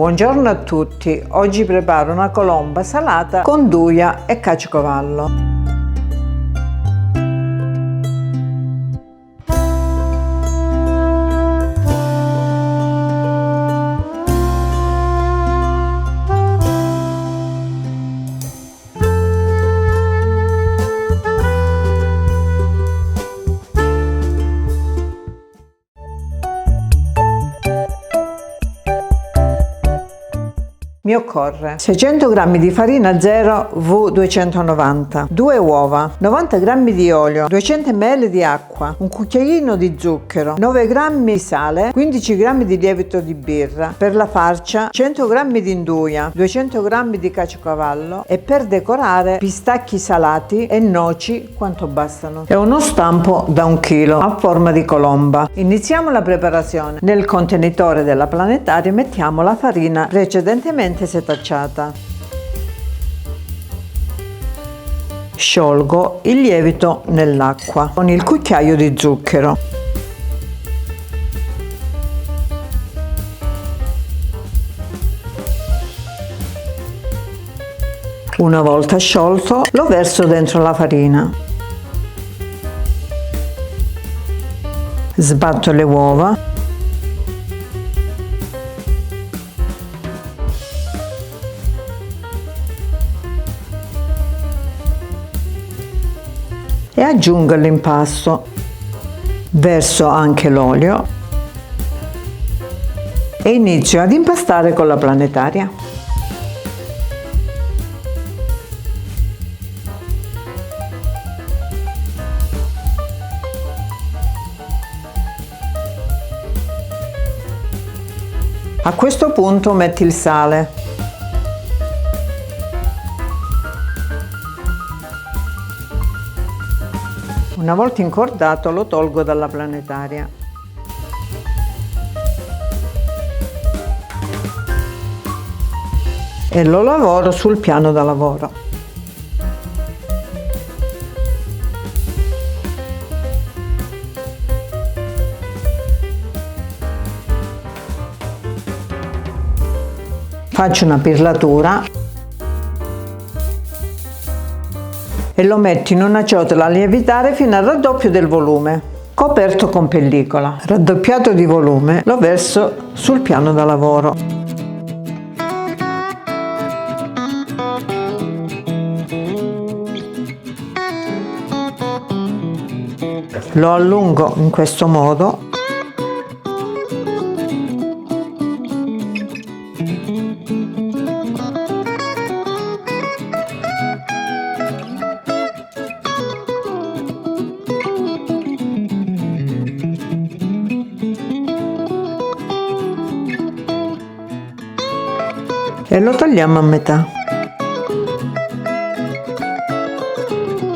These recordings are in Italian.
Buongiorno a tutti, oggi preparo una colomba salata con nduja e caciocavallo. Mi occorre 600 g di farina 0 V290, 2 uova, 90 g di olio, 200 ml di acqua, un cucchiaino di zucchero, 9 g di sale, 15 g di lievito di birra, per la farcia 100 g di nduja, 200 g di caciocavallo e per decorare pistacchi salati e noci quanto bastano e uno stampo da 1 chilo a forma di colomba. Iniziamo la preparazione. Nel contenitore della planetaria mettiamo la farina precedentemente setacciata. Sciolgo il lievito nell'acqua con il cucchiaio di zucchero. Una volta sciolto, lo verso dentro la farina. Sbatto le uova. E aggiungo l'impasto, verso anche l'olio e inizio ad impastare con la planetaria. A questo punto metti il sale. Una volta incordato lo tolgo dalla planetaria. E lo lavoro sul piano da lavoro. Faccio una pirlatura e lo metto in una ciotola a lievitare fino al raddoppio del volume, coperto con pellicola. Raddoppiato di volume, lo verso sul piano da lavoro. Lo allungo in questo modo . E lo tagliamo a metà.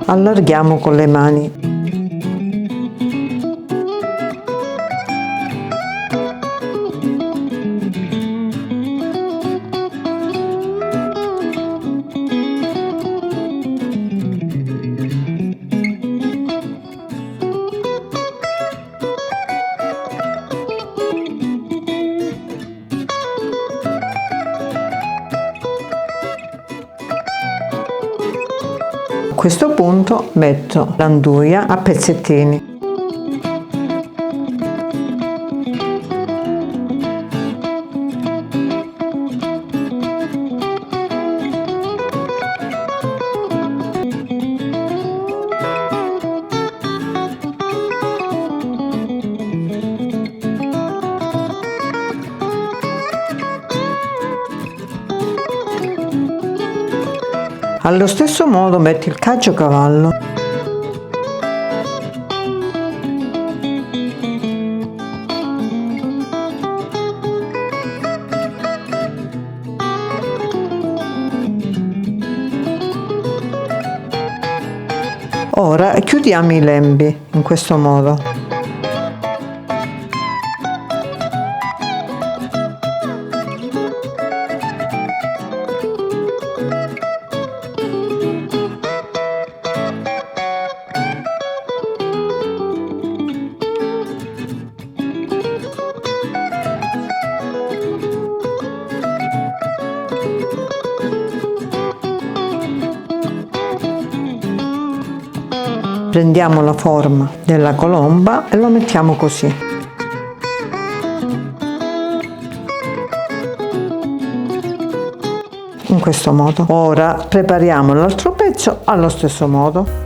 Allarghiamo con le mani. A questo punto metto la nduja a pezzettini. Allo stesso modo metti il caciocavallo. Ora chiudiamo i lembi in questo modo. Prendiamo la forma della colomba e lo mettiamo così. In questo modo. Ora prepariamo l'altro pezzo allo stesso modo.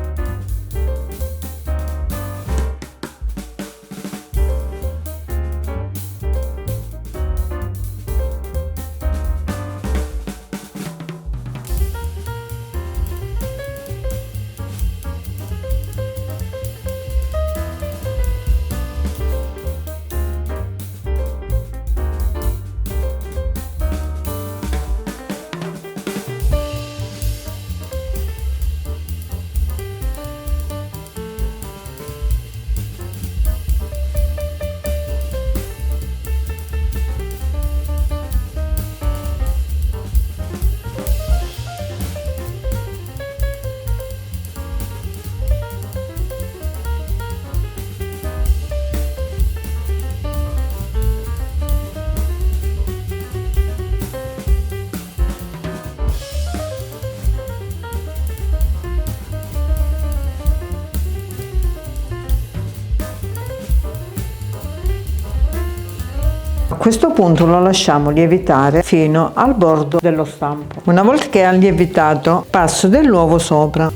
A questo punto lo lasciamo lievitare fino al bordo dello stampo. Una volta che ha lievitato, passo dell'uovo sopra.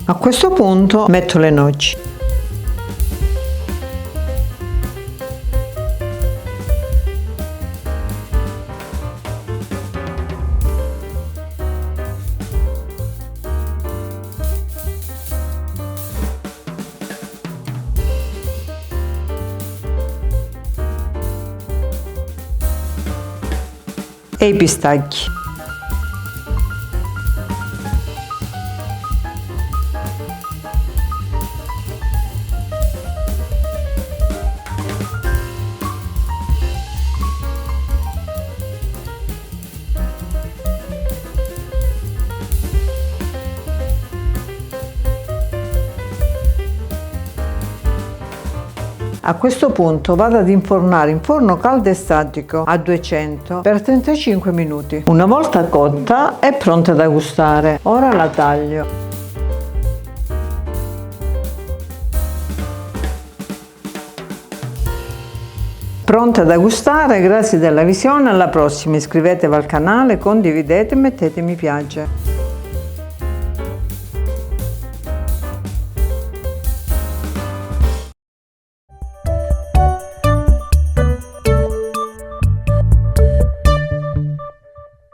A questo punto metto le noci. E i pistacchi. A questo punto vado ad infornare in forno caldo e statico a 200 per 35 minuti. Una volta cotta è pronta da gustare. Ora la taglio. Pronta da gustare, grazie della visione, alla prossima, iscrivetevi al canale, condividete e mettete mi piace.